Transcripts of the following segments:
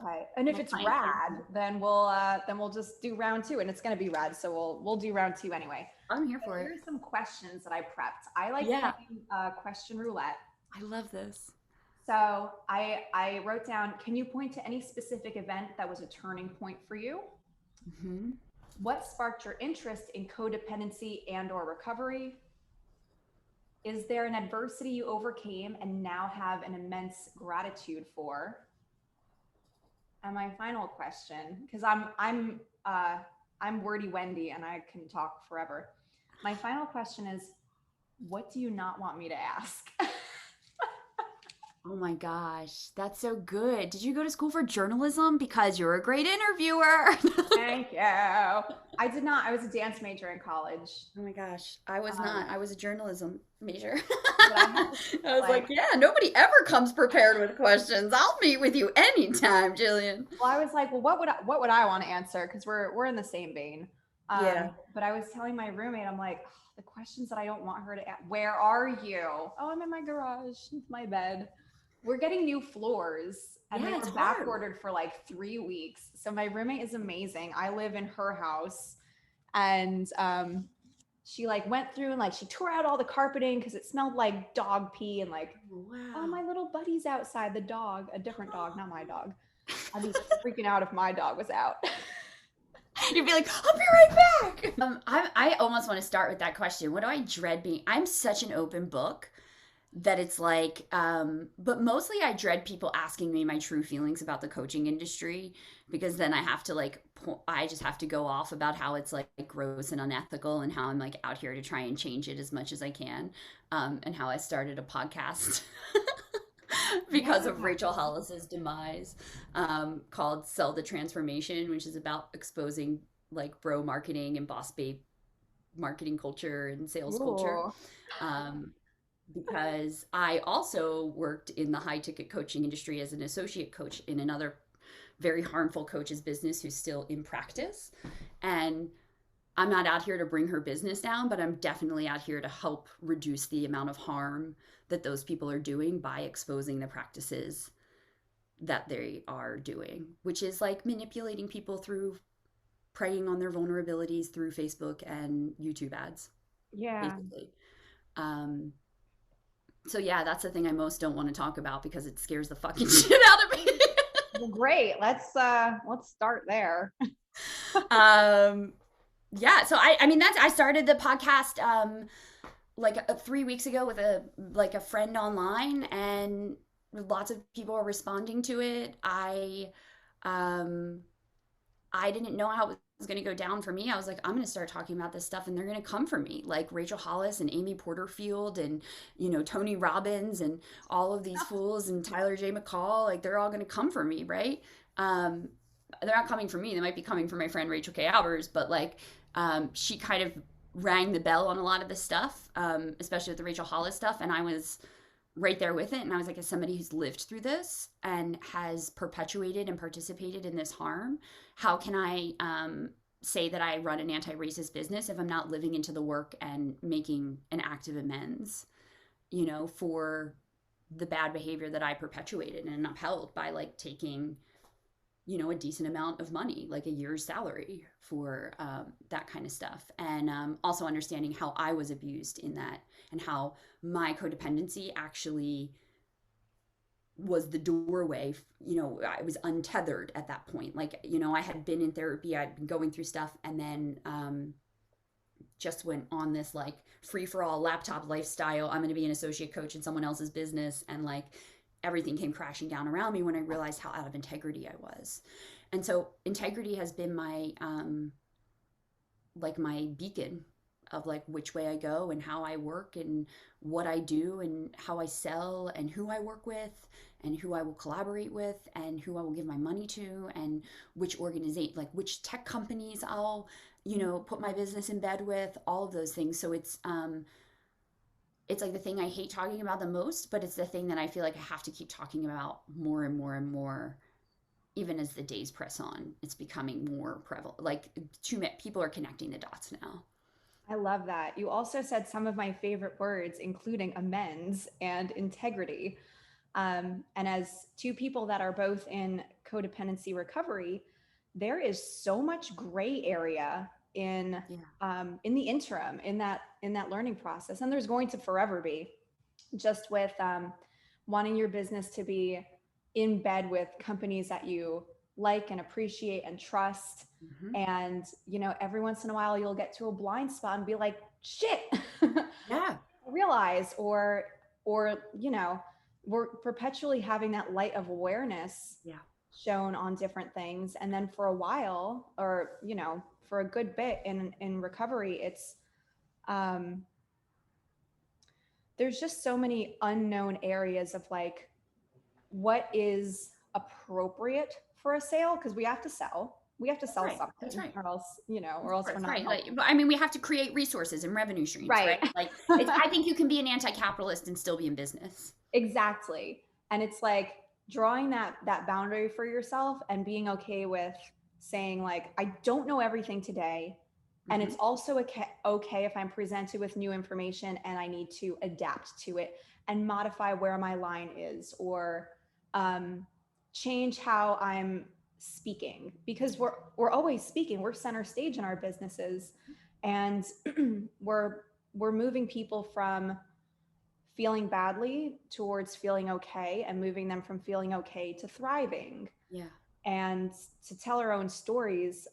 Okay. And if My it's client rad, then we'll just do round two, and it's gonna be rad. So we'll do round two anyway. I'm here But for it. here's some questions that I prepped. I like Yeah, playing question roulette. I love this. So I wrote down, can you point to any specific event that was a turning point for you? Hmm. What sparked your interest in codependency and or recovery? Is there an adversity you overcame and now have an immense gratitude for? And my final question, because I'm wordy Wendy and I can talk forever. My final question is, what do you not want me to ask? Oh my gosh, that's so good. Did you go to school for journalism? Because you're a great interviewer. Thank you. I did not. I was a dance major in college. Oh my gosh, I was not. Um, I was a journalism major. but I have to say, I was like, like, yeah, nobody ever comes prepared with questions. I'll meet with you anytime, Jillian. well, I was like, well, what would I want to answer? Because we're in the same vein. Yeah. But I was telling my roommate, I'm like, the questions that I don't want her to ask. Where are you? Oh, I'm in my garage, my bed. We're getting new floors, and they Yeah, it's were back hard. ordered for like 3 weeks. So my roommate is amazing. I live in her house, and she like went through and like she tore out all the carpeting because it smelled like dog pee and like, oh, Wow. my little buddy's outside. The dog, a different dog, not my dog. I'd be freaking out if my dog was out. You'd be like, I'll be right back. I almost want to start with that question. What do I dread being? I'm such an open book that it's like, but mostly I dread people asking me my true feelings about the coaching industry because then I have to like, I just have to go off about how it's like gross and unethical and how I'm like out here to try and change it as much as I can, and how I started a podcast Yeah. because of Rachel Hollis's demise, called Sell the Transformation, which is about exposing like bro marketing and boss babe marketing culture and sales culture. Ooh. Um, because I also worked in the high ticket coaching industry as an associate coach in another very harmful coach's business who's still in practice. And I'm not out here to bring her business down, but I'm definitely out here to help reduce the amount of harm that those people are doing by exposing the practices that they are doing, which is like manipulating people through preying on their vulnerabilities through Facebook and YouTube ads, Yeah. basically. Um, so yeah, that's the thing I most don't want to talk about because it scares the fucking shit out of me. Well, great. Let's start there. um, yeah, so I mean that's I started the podcast like 3 weeks ago with a friend online, and lots of people are responding to it. Um I didn't know how it was going to go down for me. I was like, I'm going to start talking about this stuff and they're going to come for me. Like Rachel Hollis and Amy Porterfield and, Tony Robbins and all of these fools and Tyler J. McCall, like they're all going to come for me, right? Um, they're not coming for me. They might be coming for my friend Rachel K. Albers, but like she kind of rang the bell on a lot of this stuff, especially with the Rachel Hollis stuff. And I was right there with it. And I was like, as somebody who's lived through this and has perpetuated and participated in this harm, how can I say that I run an anti racist business if I'm not living into the work and making an active amends, for the bad behavior that I perpetuated and upheld by like taking, a decent amount of money, like a year's salary for that kind of stuff. And also understanding how I was abused in that and how my codependency actually was the doorway. I was untethered at that point. Like, I had been in therapy, I'd been going through stuff, and then just went on this like free for all laptop lifestyle. I'm going to be an associate coach in someone else's business. And like, everything came crashing down around me when I realized how out of integrity I was. And so integrity has been my like my beacon of like which way I go and how I work and what I do and how I sell and who I work with and who I will collaborate with and who I will give my money to and which organization, like which tech companies I'll, put my business in bed with, all of those things. So it's like the thing I hate talking about the most, but it's the thing that I feel like I have to keep talking about more and more and more. Even as the days press on, it's becoming more prevalent. Like too many people are connecting the dots now. I love that. You also said some of my favorite words, including amends and integrity. And as two people that are both in codependency recovery, there is so much gray area Yeah. in the interim, in that learning process, and there's going to forever be, just with wanting your business to be in bed with companies that you like and appreciate and trust. Hmm. And every once in a while you'll get to a blind spot and be like, shit. Yeah. Realize, or we're perpetually having that light of awareness Yeah. shown on different things, and then for a while, or for a good bit in recovery, it's um there's just so many unknown areas of like what is appropriate for a sale, because we have to That's sell right. That's something, right. or else Of or else we're course, not right. Like, helping. I mean, we have to create resources and revenue streams, Right. right? Like, I think you can be an anti-capitalist and still be in business. Exactly. And it's like drawing that boundary for yourself and being okay with saying like, I don't know everything today. And Hmm. it's also okay if I'm presented with new information and I need to adapt to it and modify where my line is, or um, change how I'm speaking, because we're always speaking. We're center stage in our businesses, and we're moving people from feeling badly towards feeling okay, and moving them from feeling okay to thriving. Yeah. And to tell our own stories,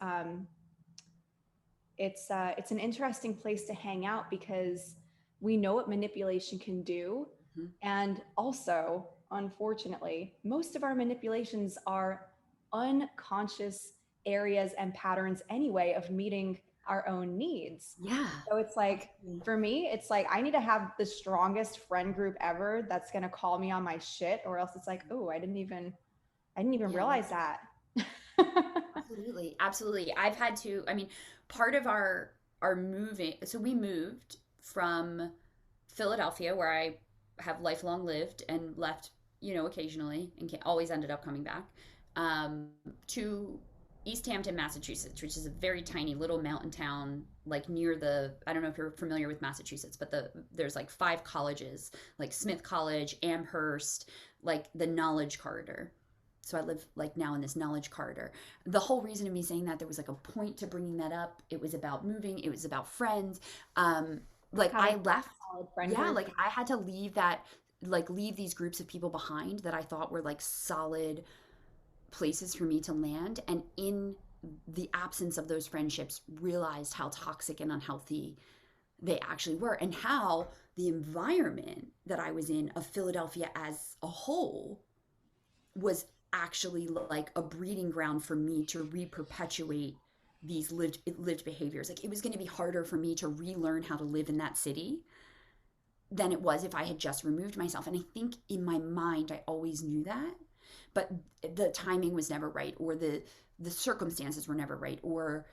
it's an interesting place to hang out, because we know what manipulation can do. Hmm. And also, unfortunately, most of our manipulations are unconscious areas and patterns anyway of meeting our own needs. Yeah. So it's like, Absolutely. for me, it's like I need to have the strongest friend group ever that's going to call me on my shit, or else it's like, oh, I didn't even Yeah. realize that. Absolutely. Absolutely. I've had to, I mean, part of our moving, so we moved from Philadelphia, where I have lifelong lived and left, occasionally, and always ended up coming back, um, to East Hampton, Massachusetts, which is a very tiny little mountain town, like near the, I don't know if you're familiar with Massachusetts, but there's like 5 colleges, like Smith College, Amherst, like the Knowledge Corridor. So I live like now in this knowledge corridor. The whole reason of me saying that, there was like a point to bringing that up. It was about moving. It was about friends. Um, like Having I a left, solid friend yeah, group. like I had to leave that, like leave these groups of people behind that I thought were like solid places for me to land. And in the absence of those friendships, realized how toxic and unhealthy they actually were, and how the environment that I was in of Philadelphia as a whole was actually like a breeding ground for me to re-perpetuate these lived behaviors. Like it was going to be harder for me to relearn how to live in that city than it was if I had just removed myself. And I think in my mind I always knew that, but the timing was never right, or the circumstances were never right, or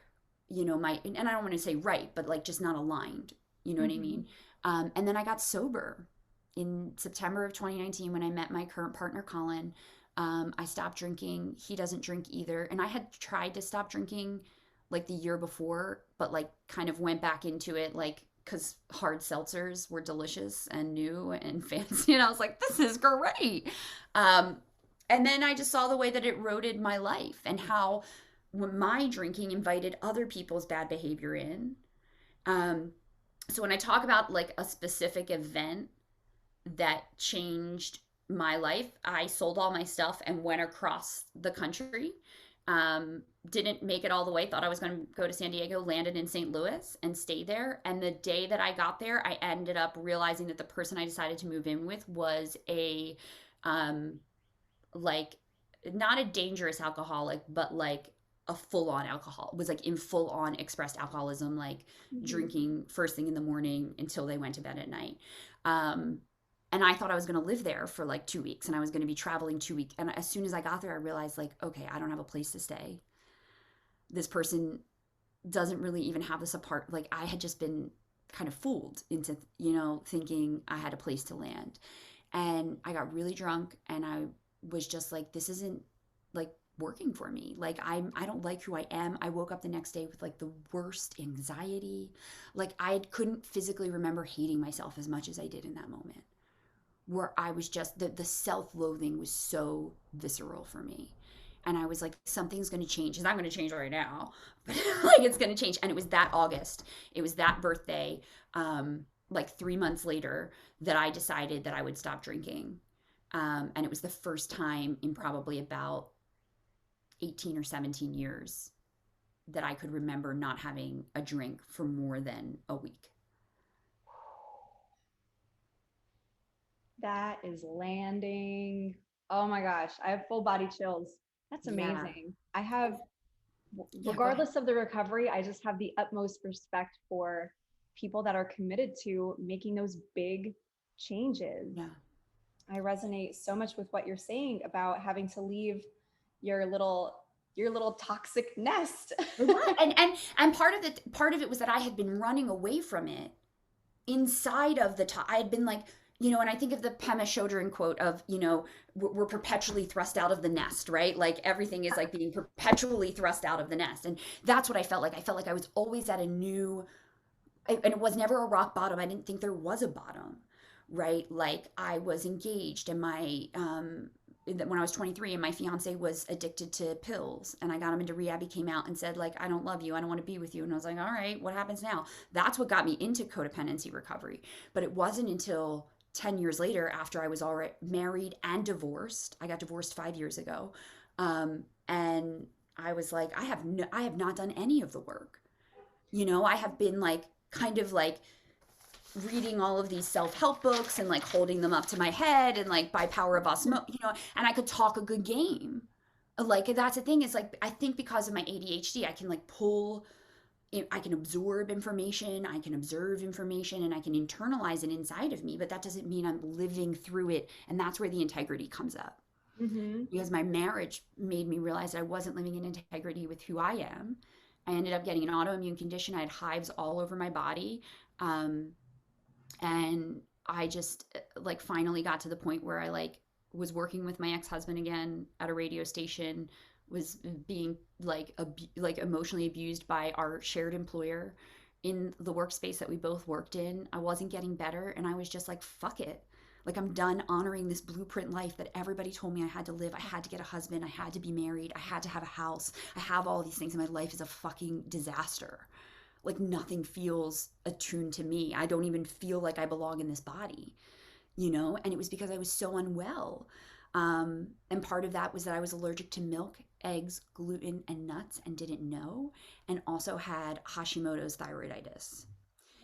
my, and I don't want to say right, but like just not aligned. You know what I Mm-hmm. mean? And then I got sober in September of 2019 when I met my current partner, Colin. I stopped drinking. He doesn't drink either. And I had tried to stop drinking like the year before, but like kind of went back into it, like, because hard seltzers were delicious and new and fancy. And I was like, this is great. Um, and then I just saw the way that it eroded my life, and how when my drinking invited other people's bad behavior in. Um, so when I talk about like a specific event that changed my life, I sold all my stuff and went across the country. Didn't make it all the way, thought I was going to go to San Diego, landed in St. Louis and stayed there. And the day that I got there, I ended up realizing that the person I decided to move in with was um, like, not a dangerous alcoholic, but like a full on alcohol, was like in full on expressed alcoholism, like Mm-hmm. drinking first thing in the morning until they went to bed at night. Um, and I thought I was going to live there for like 2 weeks, and I was going to be traveling 2 weeks. And as soon as I got there, I realized, like, okay, I don't have a place to stay. This person doesn't really even have this apart. Like, I had just been kind of fooled into, thinking I had a place to land. And I got really drunk, and I was just like, this isn't like working for me. Like, I don't like who I am. I woke up the next day with like the worst anxiety. Like, I couldn't physically remember hating myself as much as I did in that moment, where I was just, the self-loathing was so visceral for me. And I was like, something's going to change. It's not going to change right now, but like it's going to change. And it was that August. It was that birthday, like 3 months later, that I decided that I would stop drinking. And it was the first time in probably about 18 or 17 years that I could remember not having a drink for more than a week. That is landing. Oh my gosh, I have full body chills. That's Yeah. amazing. I have, Yeah, go ahead. regardless of the recovery, I just have the utmost respect for people that are committed to making those big changes. Yeah. I resonate so much with what you're saying about having to leave your little your little toxic nest. It was. And part of it was that I had been running away from it inside of I had been like, and I think of the Pema Chodron quote of, we're perpetually thrust out of the nest, right? Like everything is like being perpetually thrust out of the nest. And that's what I felt like. I felt like I was always at a new, and it was never a rock bottom. I didn't think there was a bottom, right? Like I was engaged and when I was 23 and my fiance was addicted to pills and I got him into rehab, he came out and said like, I don't love you. I don't want to be with you. And I was like, all right, what happens now? That's what got me into codependency recovery. But it wasn't until 10 years later, after I was already married and divorced. I got divorced 5 years ago. And I was like, I have not done any of the work. I have been like, kind of like reading all of these self-help books and like holding them up to my head and like by power of osmosis, and I could talk a good game. Like that's the thing is like I think because of my ADHD, I can like I can absorb information, I can observe information, and I can internalize it inside of me, but that doesn't mean I'm living through it. And that's where the integrity comes up. Mm-hmm. Because my marriage made me realize that I wasn't living in integrity with who I am. I ended up getting an autoimmune condition. I had hives all over my body. And I just like finally got to the point where I like was working with my ex-husband again at a radio station, was being like emotionally abused by our shared employer in the workspace that we both worked in. I wasn't getting better and I was just like, fuck it. Like I'm done honoring this blueprint life that everybody told me I had to live. I had to get a husband, I had to be married, I had to have a house. I have all these things and my life is a fucking disaster. Like nothing feels attuned to me. I don't even feel like I belong in this body, And it was because I was so unwell. And part of that was that I was allergic to milk, eggs, gluten, and nuts and didn't know. And also had Hashimoto's thyroiditis.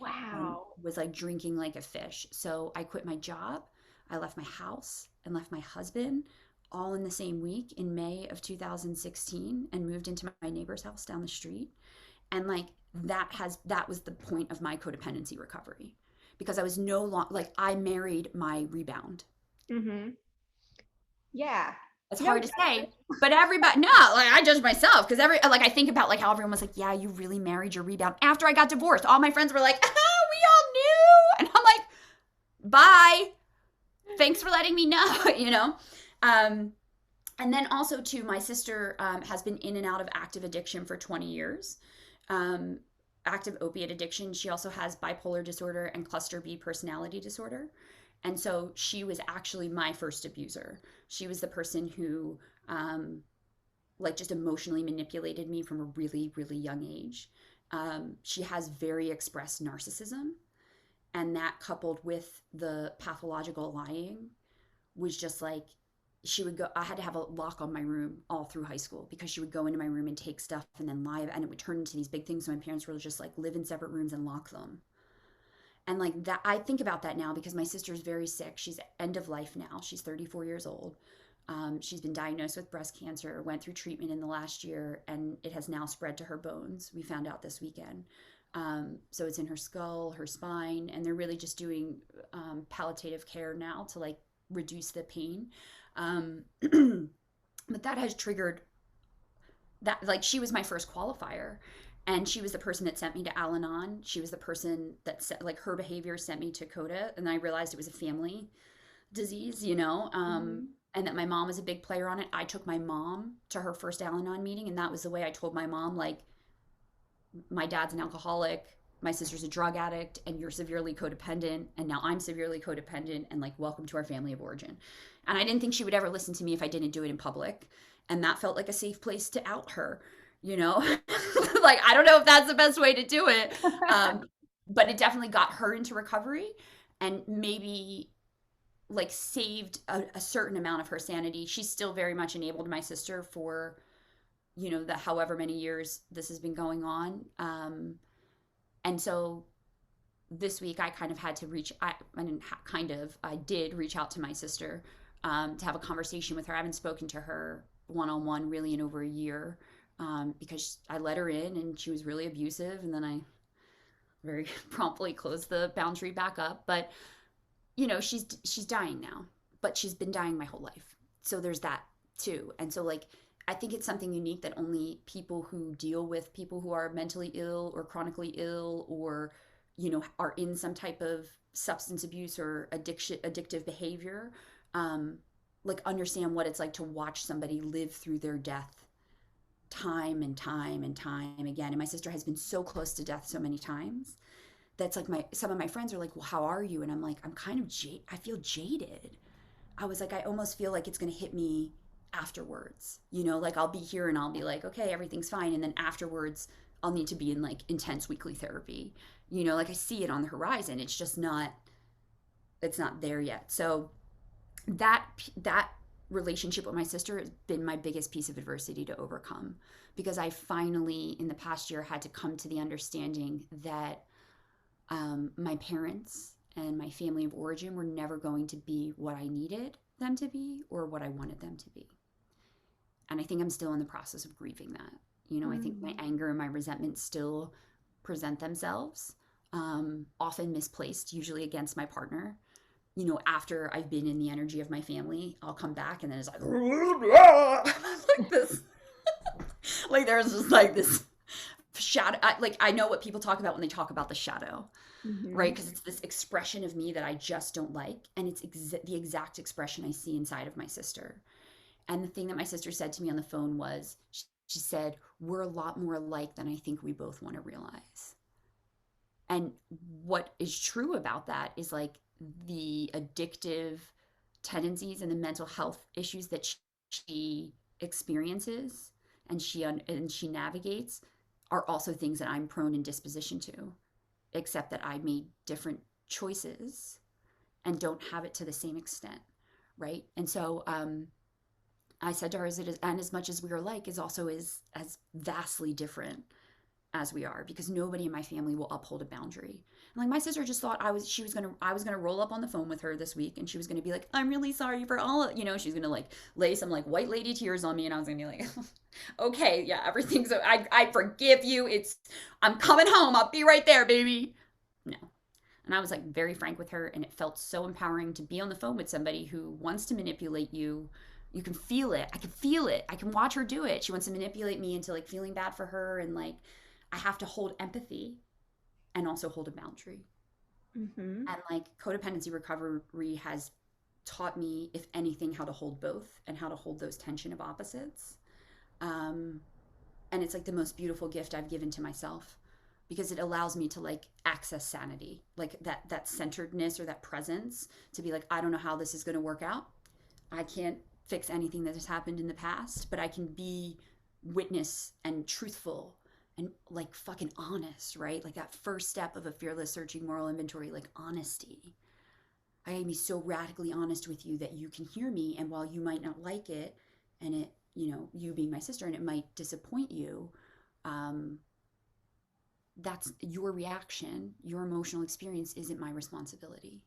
And Wow. was like drinking like a fish. So I quit my job. I left my house and left my husband all in the same week in May of 2016 and moved into my neighbor's house down the street. And like that was the point of my codependency recovery, because I was no longer like I married my rebound. Mm-hmm. Yeah. It's No, hard to say, but everybody no, like I judge myself because I think about like how everyone was like, yeah, you really married your rebound. After I got divorced, all my friends were like, oh, we all knew, and I'm like, bye, thanks for letting me know. And then also too, my sister has been in and out of active addiction for 20 years. Active opiate addiction. She also has bipolar disorder and cluster B personality disorder. And so she was actually my first abuser. She was the person who like just emotionally manipulated me from a really, really young age. She has very expressed narcissism. And that coupled with the pathological lying was just like, I had to have a lock on my room all through high school because she would go into my room and take stuff and then lie, and it would turn into these big things. So my parents were just like, live in separate rooms and lock them. And like that, I think about that now because my sister's very sick. She's end of life now. She's 34 years old. She's been diagnosed with breast cancer, went through treatment in the last year, and it has now spread to her bones. We found out this weekend. So it's in her skull, her spine, and they're really just doing palliative care now to like reduce the pain. But that has triggered that, like, she was my first qualifier, and she was the person that sent me to Al-Anon. She was the person that like her behavior sent me to Coda, and I realized it was a family disease, Mm-hmm. and that my mom was a big player on it. I took my mom to her first Al-Anon meeting, and that was the way I told my mom, like, my dad's an alcoholic, my sister's a drug addict, and you're severely codependent, and now I'm severely codependent, and like, welcome to our family of origin. And I didn't think she would ever listen to me if I didn't do it in public. And that felt like a safe place to out her, you know? Like, I don't know if that's the best way to do it. But it definitely got her into recovery and maybe like saved a certain amount of her sanity. She's still very much enabled my sister for, you know, the however many years this has been going on. And so this week I kind of had to I did reach out to my sister to have a conversation with her. I haven't spoken to her one-on-one really in over a year, because I let her in and she was really abusive, and then I very promptly closed the boundary back up. But you know, she's dying now, but she's been dying my whole life. So there's that too. And so like I think it's something unique that only people who deal with people who are mentally ill or chronically ill, or you know, are in some type of substance abuse or addictive behavior, like understand what it's like to watch somebody live through their death time and time and time again. And my sister has been so close to death so many times that's like some of my friends are like, well, how are you? And I'm like, I'm kind of I feel jaded. I was like, I almost feel like it's going to hit me afterwards, you know, like I'll be here and I'll be like, okay, everything's fine, and then afterwards I'll need to be in like intense weekly therapy, you know, like I see it on the horizon. It's just not, it's not there yet. So that relationship with my sister has been my biggest piece of adversity to overcome, because I finally in the past year had to come to the understanding that my parents and my family of origin were never going to be what I needed them to be or what I wanted them to be. And I think I'm still in the process of grieving that. You know, I think my anger and my resentment still present themselves, often misplaced, usually against my partner. You know, after I've been in the energy of my family, I'll come back and then it's like, like this. Like there's just like this shadow. I know what people talk about when they talk about the shadow, right? Because it's this expression of me that I just don't like. And it's the exact expression I see inside of my sister. And the thing that my sister said to me on the phone was, she said, we're a lot more alike than I think we both want to realize. And what is true about that is like the addictive tendencies and the mental health issues that she experiences and she navigates are also things that I'm prone in disposition to, except that I made different choices and don't have it to the same extent, right? And so I said to her, and as much as we are alike, is also as vastly different as we are, because nobody in my family will uphold a boundary. And like my sister just thought I was gonna roll up on the phone with her this week, and she was gonna be like, I'm really sorry for all of, you know, she's gonna like lay some like white lady tears on me, and I was gonna be like, okay, yeah, everything's, I forgive you. I'm coming home. I'll be right there, baby. No. And I was like very frank with her, and it felt so empowering to be on the phone with somebody who wants to manipulate you. You can feel it. I can feel it. I can watch her do it. She wants to manipulate me into like feeling bad for her, and like I have to hold empathy and also hold a boundary. And like codependency recovery has taught me, if anything, how to hold both and how to hold those tension of opposites. And it's like the most beautiful gift I've given to myself, because it allows me to like access sanity, like that centeredness or that presence, to be like, I don't know how this is going to work out. I can't fix anything that has happened in the past, but I can be witness and truthful and like fucking honest, right? Like that first step of a fearless searching moral inventory, like honesty. I can be so radically honest with you that you can hear me, and while you might not like it, and it, you know, you being my sister, and it might disappoint you, that's your reaction. Your emotional experience isn't my responsibility.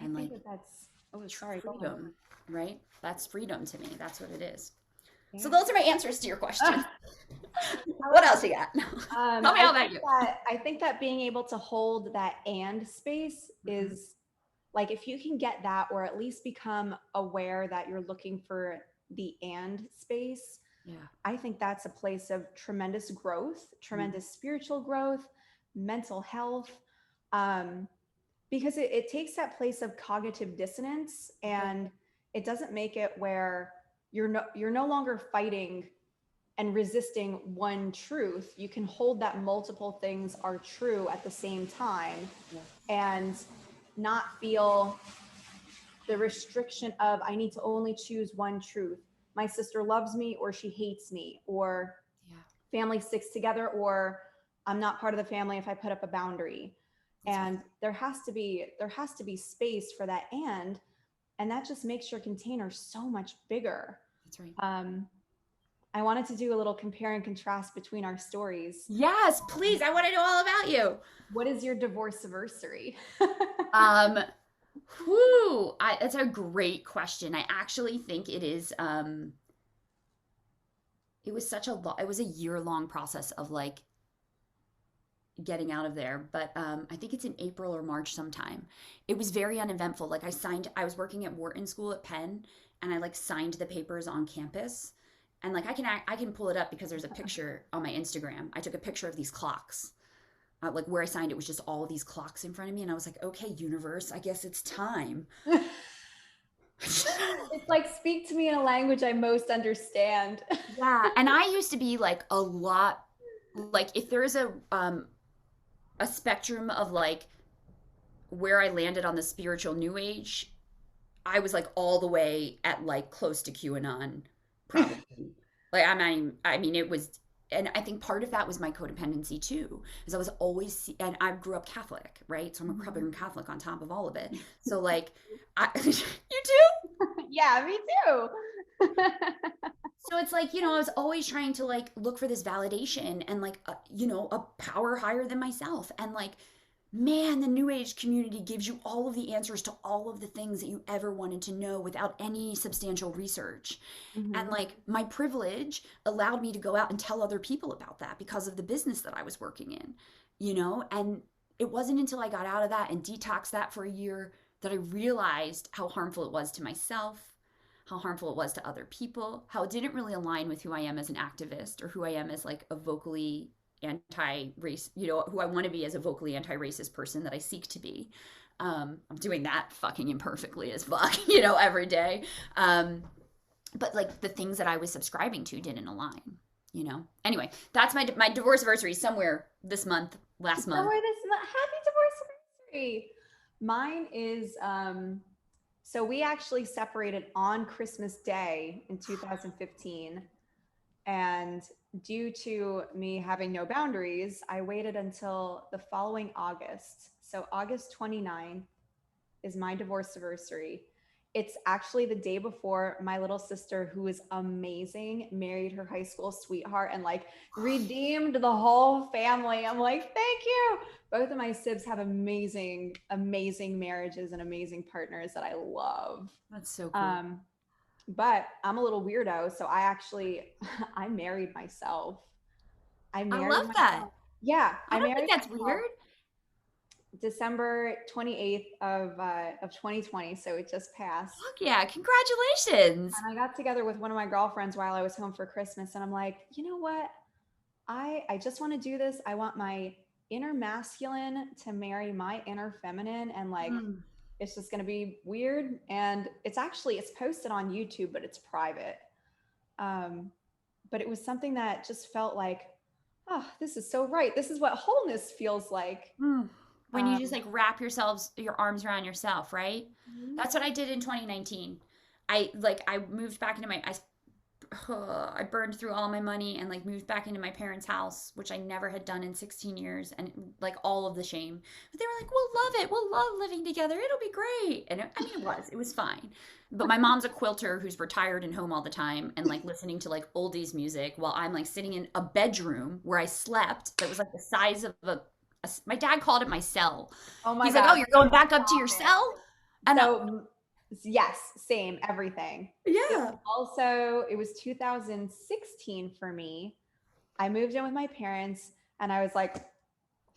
I think that's, oh, sorry, freedom, right? That's freedom to me. That's what it is. Yeah. So those are my answers to your question. What else you got? Tell me all about you. I think that being able to hold that and space is like, if you can get that, or at least become aware that you're looking for the and space. Yeah. I think that's a place of tremendous growth, tremendous spiritual growth, mental health. Because it takes that place of cognitive dissonance, and it doesn't make it where you're no longer fighting and resisting one truth. You can hold that multiple things are true at the same time, and not feel the restriction of I need to only choose one truth. My sister loves me or she hates me, or Yeah. family sticks together, or I'm not part of the family if I put up a boundary. That's And right. there has to be space for that, and that just makes your container so much bigger. That's right. I wanted to do a little compare and contrast between our stories. Yes, please. I want to know all about you. What is your divorce anniversary? Um, whew, that's a great question. I actually think it was it was a year-long process of like getting out of there, but I think it's in April or March sometime. It was very uneventful. Like I was working at Wharton School at Penn, and I like signed the papers on campus. And like I can pull it up because there's a picture on my Instagram. I took a picture of these clocks. Like where I signed, it was just all of these clocks in front of me, and I was like, okay, universe, I guess it's time. It's like speak to me in a language I most understand. Yeah, and I used to be like a lot, like if there's a spectrum of like where I landed on the spiritual new age, I was like all the way at like close to QAnon, probably. Like I mean, it was, and I think part of that was my codependency too, because I was always, and I grew up Catholic, right? So I'm a recovering Catholic on top of all of it. So like, you too? Yeah, me too. So it's like, I was always trying to like look for this validation and like, a power higher than myself. And like, man, the new age community gives you all of the answers to all of the things that you ever wanted to know without any substantial research. And Mhm. like, my privilege allowed me to go out and tell other people about that because of the business that I was working in, and it wasn't until I got out of that and detoxed that for a year that I realized how harmful it was to myself, how harmful it was to other people, how it didn't really align with who I am as an activist or who I am as like a vocally anti-race, who I want to be as a vocally anti-racist person that I seek to be. I'm doing that fucking imperfectly as fuck, every day. But like the things that I was subscribing to didn't align. Anyway, that's my divorce anniversary somewhere this month, last month. Somewhere this month. Happy divorce anniversary. Mine is so we actually separated on Christmas Day in 2015. And due to me having no boundaries, I waited until the following August. So August 29th is my divorce anniversary. It's actually the day before my little sister, who is amazing, married her high school sweetheart and like redeemed the whole family. I'm like, thank you. Both of my sibs have amazing, amazing marriages and amazing partners that I love. That's so cool. But I'm a little weirdo, so I actually I married myself. I I married love that. myself. Yeah, I I don't think married that's myself weird. December 28th of 2020, so it just passed. Fuck yeah, congratulations. And I got together with one of my girlfriends while I was home for Christmas, and I'm like, you know what? I just want to do this. I want my inner masculine to marry my inner feminine, and like Mm. it's just going to be weird. And it's posted on YouTube, but it's private. Um, but it was something that just felt like, oh, this is so right. This is what wholeness feels like. Mm. When you just Um, like wrap your arms around yourself, right? That's what I did in 2019. I moved back into I burned through all my money and like moved back into my parents' house, which I never had done in 16 years, and like all of the shame. But they were like, "We'll love it. We'll love living together. It'll be great." And it was fine. But my mom's a quilter who's retired and home all the time and like listening to like oldies music while I'm like sitting in a bedroom where I slept that was like the size of my dad called it my cell. oh my He's like, "Oh, God. you're going back up to your cell?" And So yes, same, everything. yeah. It was 2016 for me. I moved in with my parents and I was like,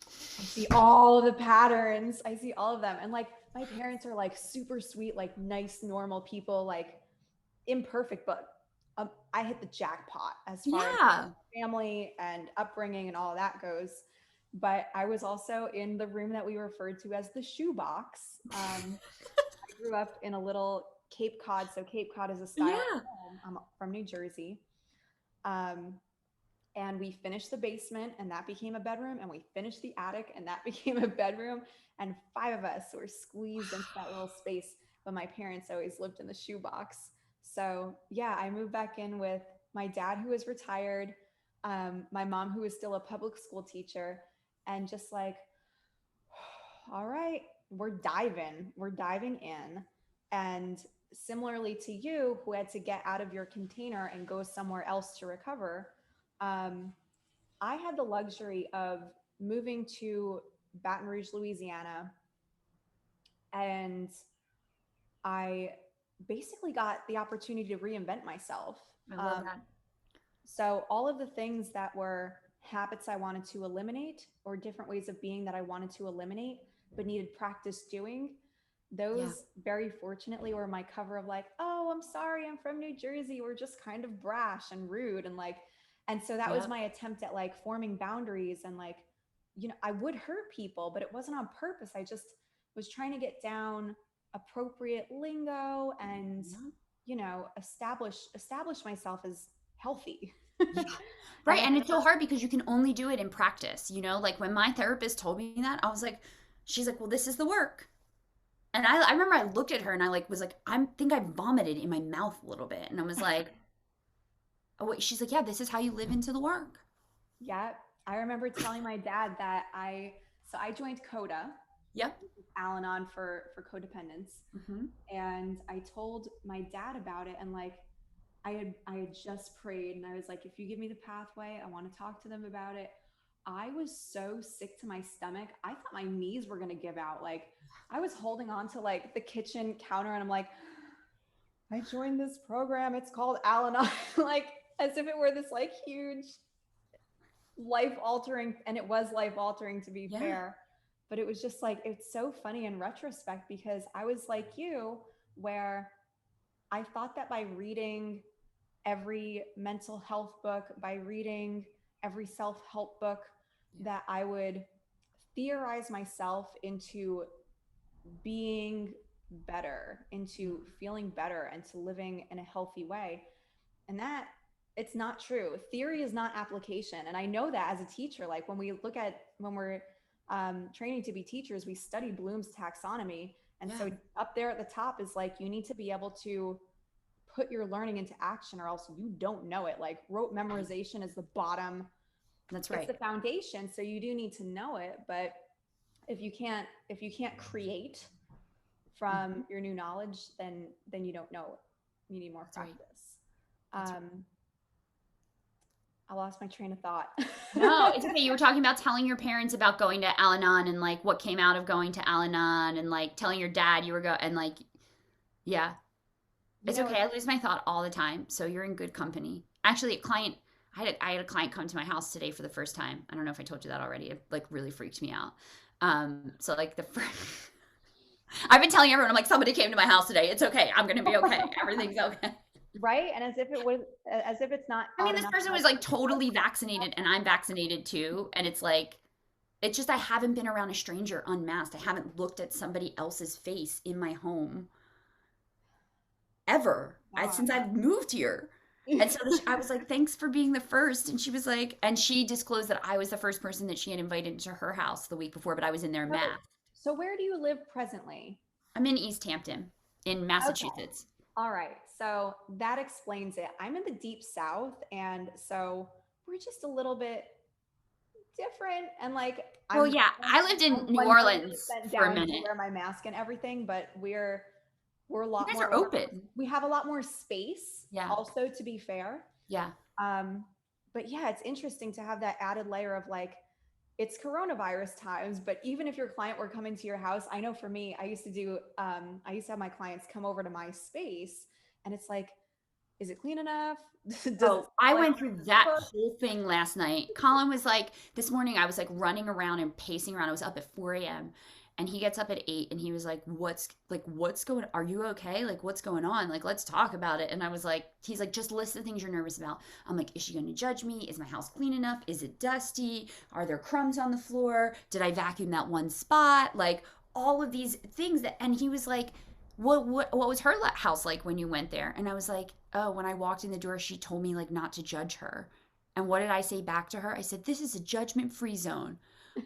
I see all of the patterns. I see all of them. And like my parents are like super sweet, like nice, normal people, like imperfect, but I hit the jackpot as far as Yeah. family and upbringing and all of that goes. But I was also in the room that we referred to as the shoebox. I grew up in a little Cape Cod. So Cape Cod is a style Yeah. of home. I'm from New Jersey. Um, and we finished the basement and that became a bedroom, and we finished the attic and that became a bedroom, and five of us were squeezed into that little space. but my parents always lived in the shoebox. So yeah, I moved back in with my dad, who was retired, my mom, who was still a public school teacher, and just like, all right, we're diving in. And similarly to you, who had to get out of your container and go somewhere else to recover, um, I had the luxury of moving to Baton Rouge, Louisiana, and I basically got the opportunity to reinvent myself. I love that. So all of the things that were habits I wanted to eliminate, or different ways of being that I wanted to eliminate but needed practice doing, Yeah. those very fortunately were my cover of like, oh, I'm sorry, I'm from New Jersey, we're just kind of brash and rude, and like, and so that was Yep. my attempt at like forming boundaries. And like, I would hurt people, but it wasn't on purpose. I just was trying to get down appropriate lingo and, Yeah. establish myself as healthy. Yeah. And Right. And it's so hard because you can only do it in practice. Like when my therapist told me that, I was like, she's like, well, this is the work. And I remember I looked at her and I like was like, I think I vomited in my mouth a little bit. And I was like, oh, wait. She's like, yeah, this is how you live into the work. yeah, I remember telling my dad that I joined Coda, Yep. Al-Anon for codependence, Hmm. and I told my dad about it. And like, I had just prayed, and I was like, if you give me the pathway, I want to talk to them about it. I was so sick to my stomach. I thought my knees were going to give out. Like, I was holding on to like the kitchen counter, and I'm like, I joined this program. It's called Al-Anon, like as if it were this like huge life altering, and it was life altering, to be Yeah. fair. But it was just like, it's so funny in retrospect, because I was like you, where I thought that by reading every mental health book, by reading every self-help book, Yeah. that I would theorize myself into being better, into feeling better, and to living in a healthy way. And that, it's not true. Theory is not application. And I know that as a teacher, like when we're training to be teachers, we study Bloom's taxonomy. And Yeah. so up there at the top is like, you need to be able to put your learning into action, or else you don't know it. Like, rote Right. memorization is the bottom. That's It's right. the foundation. So you do need to know it. But if you can't create Hmm. from your new knowledge, then you don't know it. You need more That's right. practice. That's right. um I lost my train of thought. No, it's okay. You were talking about telling your parents about going to Al-Anon and like what came out of going to Al-Anon and like telling your dad you were going and like, yeah, you it's know okay. I lose my thought all the time. So you're in good company. Actually, I had a client come to my house today for the first time. I don't know if I told you that already. It like really freaked me out. So like the first, I've been telling everyone, I'm like, somebody came to my house today. It's okay. I'm going to be okay. Everything's okay. Right, and as if it's not I mean, odd this enough person to was like like totally vaccinated and I'm vaccinated too. And it's just I haven't been around a stranger unmasked. I haven't looked at somebody else's face in my home ever since I've moved here. And so I was like, thanks for being the first. And she was like, and she disclosed that I was the first person that she had invited to her house the week before, but I was in there so, masked. so where do you live presently? I'm in East Hampton in Okay. Massachusetts. All right. So that explains it. I'm in the deep south, and so we're just a little bit different. And like, Well, I'm yeah, I lived in I'm New 100% Orleans for a down to minute. wear my mask and everything, but we're a You lot guys more are like, open. we have a lot more space Yeah, also, to be fair. yeah, Um, but yeah, it's interesting to have that added layer of like, it's coronavirus times, but even if your client were coming to your house, I know for me, I used to have my clients come over to my space, and it's like, is it clean enough? Does it Oh, smell I like went through that cooked? whole thing last night. Colin was like, this morning I was like running around and pacing around. I was up at 4 a.m. and he gets up at 8 and he was like, what's going, are you okay? Like, what's going on? Like, let's talk about it. And I was like, he's like, just list the things you're nervous about. I'm like, is she going to judge me? Is my house clean enough? Is it dusty? Are there crumbs on the floor? Did I vacuum that one spot? Like, all of these things and he was like, what was her house like when you went there? And I was like, oh, when I walked in the door, she told me like not to judge her. And what did I say back to her? I said, this is a judgment free zone.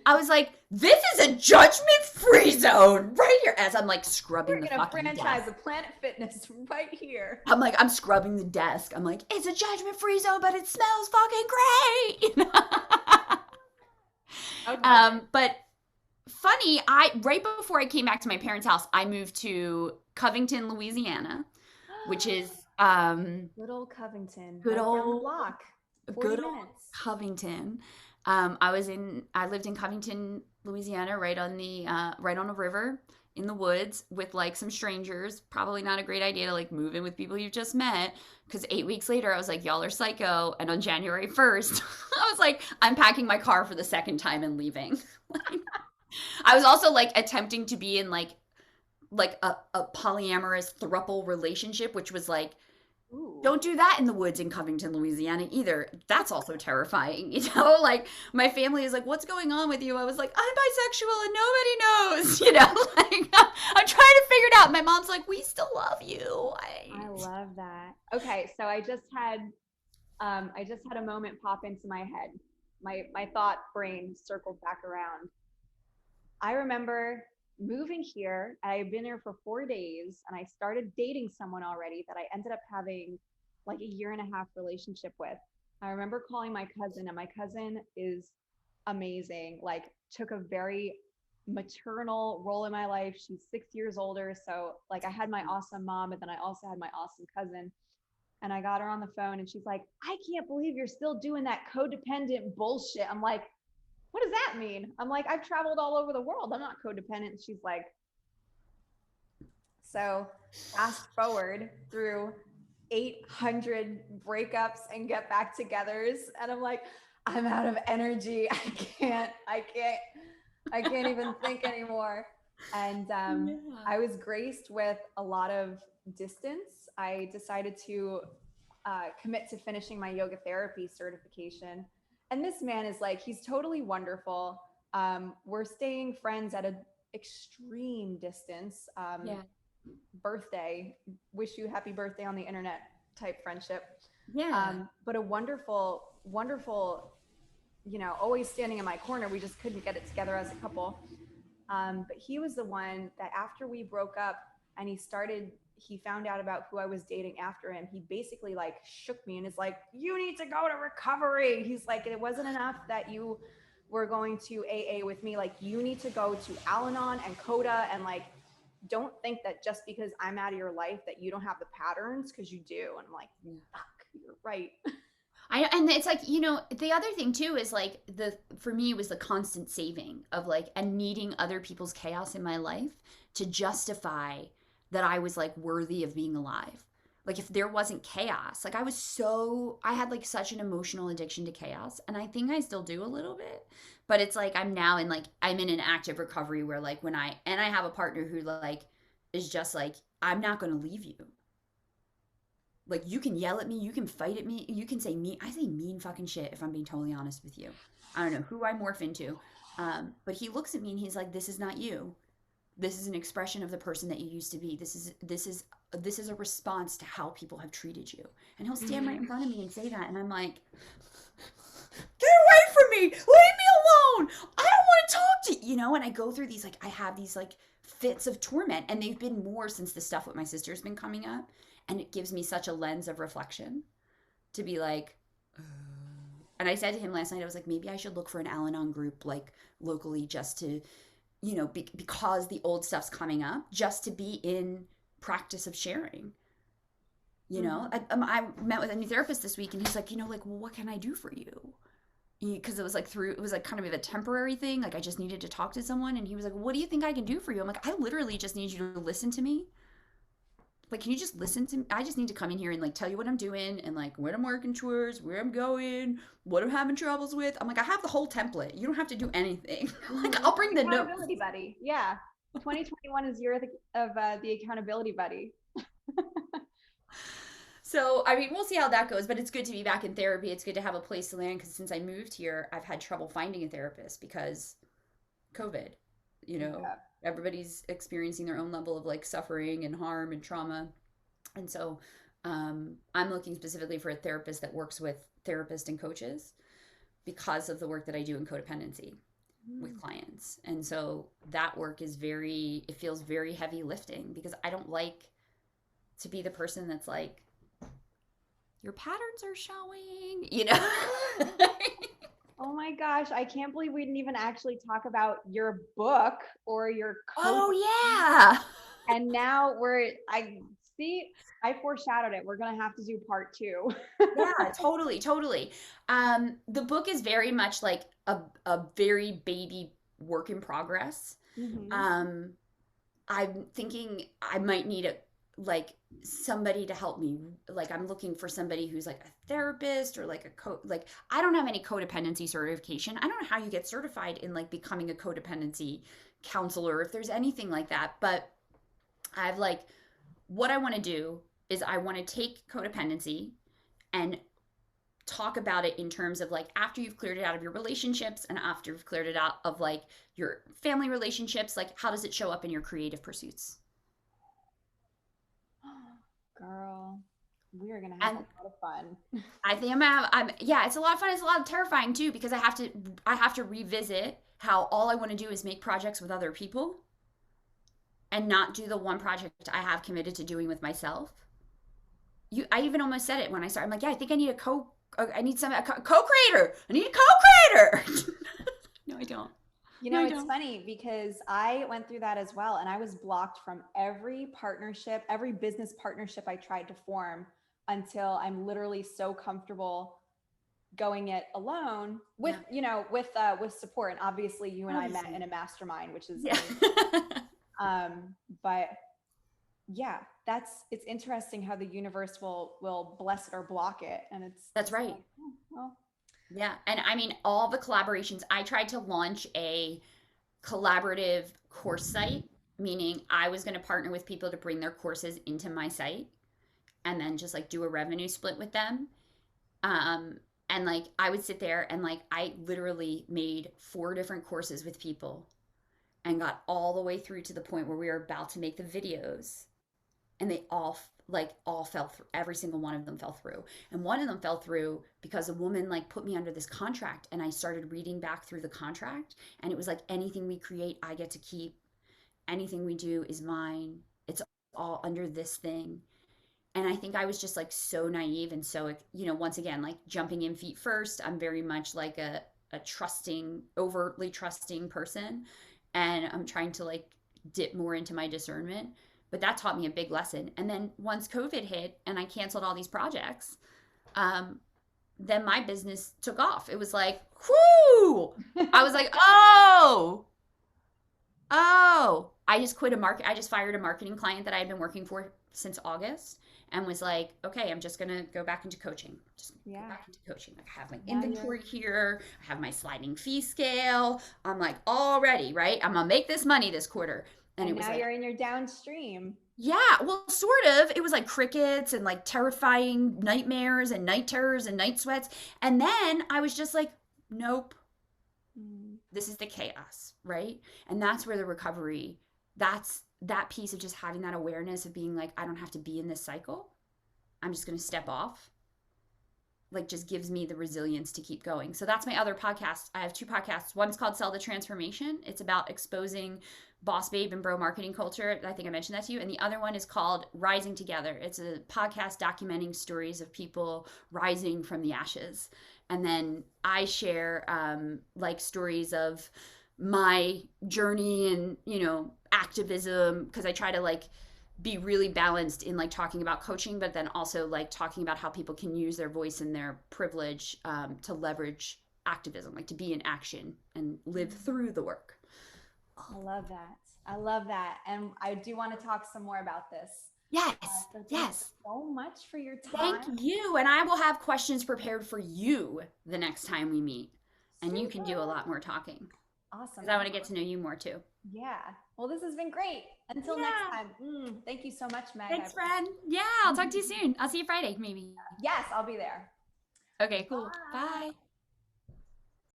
I was like, this is a judgment-free zone right here. As I'm like scrubbing We're the gonna fucking franchise desk. a Planet Fitness right here. I'm like, I'm scrubbing the desk. I'm like, it's a judgment-free zone, but it smells fucking great. Okay. But funny, I right before I came back to my parents' house, I moved to Covington, Louisiana, which is Good old Covington, good right down the old block. 40 good old minutes. Covington. I lived in Covington, Louisiana, right on a river in the woods with like some strangers. Probably not a great idea to like move in with people you've just met. Because 8 weeks later, I was like, y'all are psycho. And on January 1st, I was like, I'm packing my car for the second time and leaving. I was also like attempting to be in like a polyamorous thruple relationship, which was like, Ooh. don't do that in the woods in Covington, Louisiana either. That's also terrifying, you know? Like my family is like, "What's going on with you?" I was like, "I'm bisexual and nobody knows." You know, like I'm trying to figure it out. My mom's like, "We still love you." I love that. Okay, so I just had a moment pop into my head. My thought brain circled back around. I remember moving here. I had been here for 4 days and I started dating someone already that I ended up having like a year and a half relationship with. I remember calling my cousin, and my cousin is amazing. Like, took a very maternal role in my life. She's 6 years older. So, like, I had my awesome mom, and then I also had my awesome cousin. And I got her on the phone and she's like, I can't believe you're still doing that codependent bullshit. I'm like, what does that mean? I'm like, I've traveled all over the world. I'm not codependent. She's like, so fast forward through 800 breakups and get back togethers. And I'm like, I'm out of energy. I can't even think anymore. And Yeah. I was graced with a lot of distance. I decided to commit to finishing my yoga therapy certification. And this man is like, he's totally wonderful. We're staying friends at an extreme distance. Yeah. Birthday, wish you happy birthday on the internet type friendship. Yeah. But a wonderful, wonderful, always standing in my corner. We just couldn't get it together as a couple. But he was the one that after we broke up and he found out about who I was dating after him. He basically like shook me and is like, you need to go to recovery. He's like, it wasn't enough that you were going to AA with me. Like, you need to go to Al-Anon and Coda, and like, don't think that just because I'm out of your life that you don't have the patterns, because you do. And I'm like, fuck, you're right. And it's like, the other thing too is like for me it was the constant saving of like and needing other people's chaos in my life to justify that I was like worthy of being alive. Like if there wasn't chaos, like I had like such an emotional addiction to chaos, and I think I still do a little bit, but it's like I'm in an active recovery where like I have a partner who like is just like, I'm not going to leave you. Like you can yell at me, you can fight at me, you can say mean. I say mean fucking shit if I'm being totally honest with you. I don't know who I morph into, but he looks at me and he's like, "This is not you. This is an expression of the person that you used to be. This is a response to how people have treated you." And he'll stand right in front of me and say that, and I'm like, "Get away from me! Leave me alone! I don't want to talk to you." And I go through these like I have these like fits of torment, and they've been more since the stuff with my sister's been coming up. And it gives me such a lens of reflection to be like, and I said to him last night, I was like, maybe I should look for an Al-Anon group like locally just to, because the old stuff's coming up, just to be in practice of sharing. I met with a new therapist this week, and he's like, like, well, what can I do for you? Because it was like kind of a temporary thing. Like I just needed to talk to someone, and he was like, what do you think I can do for you? I'm like, I literally just need you to listen to me. Like, can you just listen to me? I just need to come in here and like tell you what I'm doing and like when I'm working towards, where I'm going, what I'm having troubles with. I'm like, I have the whole template. You don't have to do anything. Like, I'll bring the notes. Accountability buddy. Yeah. 2021 is year of the accountability buddy. So, I mean, we'll see how that goes, but it's good to be back in therapy. It's good to have a place to land because since I moved here, I've had trouble finding a therapist because COVID, Yeah. everybody's experiencing their own level of like suffering and harm and trauma. And so I'm looking specifically for a therapist that works with therapists and coaches because of the work that I do in codependency. with clients. And so that work is it feels very heavy lifting because I don't like to be the person that's like, your patterns are showing, you know? Oh my gosh, I can't believe we didn't even actually talk about your book or your Oh, yeah. And now I foreshadowed it. We're going to have to do part 2. Yeah, totally, totally. The book is very much like a very baby work in progress. Mm-hmm. Um, I'm thinking I might need like somebody to help me. Like I'm looking for somebody who's like a therapist or like like I don't have any codependency certification. I don't know how you get certified in like becoming a codependency counselor if there's anything like that. But I've like what I want to do is I want to take codependency and talk about it in terms of like after you've cleared it out of your relationships and after you've cleared it out of like your family relationships, like how does it show up in your creative pursuits? Girl, we are gonna have And a lot of fun. I think yeah, it's a lot of fun. It's a lot of terrifying too because I have to revisit how all I want to do is make projects with other people and not do the one project I have committed to doing with myself. I even almost said it when I started. I'm like, yeah, I think I need I need a co-creator. I need a co-creator. No, I don't. You know, it's funny because I went through that as well. And I was blocked from every partnership, every business partnership I tried to form until I'm literally so comfortable going it alone with, with support. And obviously you and I met in a mastermind, which is, but yeah, it's interesting how the universe will bless it or block it. And that's right. Like, oh, well. Yeah. And I mean, all the collaborations, I tried to launch a collaborative course site, meaning I was going to partner with people to bring their courses into my site and then just like do a revenue split with them. And like I would sit there and like I literally made 4 different courses with people and got all the way through to the point where we were about to make the videos and they all fell through. Every single one of them fell through. And one of them fell through because a woman like put me under this contract and I started reading back through the contract and it was like anything we create I get to keep. Anything we do is mine. It's all under this thing. And I think I was just like so naive and so, once again, like jumping in feet first. I'm very much like a trusting, overtly trusting person. And I'm trying to like dip more into my discernment. But that taught me a big lesson. And then once COVID hit and I canceled all these projects, then my business took off. It was like, whoo! I was like, oh, I just I just fired a marketing client that I had been working for since August and was like, okay, I'm just going to go back into coaching. Go back into coaching. Like, I have my inventory here. I have my sliding fee scale. I'm like, all ready, right? I'm going to make this money this quarter. And it was now you're in your downstream. Yeah, well, sort of. It was like crickets and like terrifying nightmares and night terrors and night sweats. And then I was just like, nope, this is the chaos, right? And that's where the recovery, that's that piece of just having that awareness of being like, I don't have to be in this cycle. I'm just going to step off. Like just gives me the resilience to keep going. So that's my other podcast. I have 2 podcasts. One's called Sell the Transformation. It's about exposing boss babe and bro marketing culture. I think I mentioned that to you. And the other one is called Rising Together. It's a podcast documenting stories of people rising from the ashes. And then I share like stories of my journey and, activism, because I try to like be really balanced in like talking about coaching, but then also like talking about how people can use their voice and their privilege to leverage activism, like to be in action and live through the work. I love that. I love that. And I do want to talk some more about this. Yes. So yes. So much for your time. Thank you. And I will have questions prepared for you the next time we meet. And you can do a lot more talking. Awesome. Because I want to get to know you more too. Yeah. Well, this has been great. Until next time. Thank you so much, Meg. Thanks, friend. Yeah, I'll talk to you soon. I'll see you Friday, maybe. Yes, I'll be there. Okay, cool. Bye.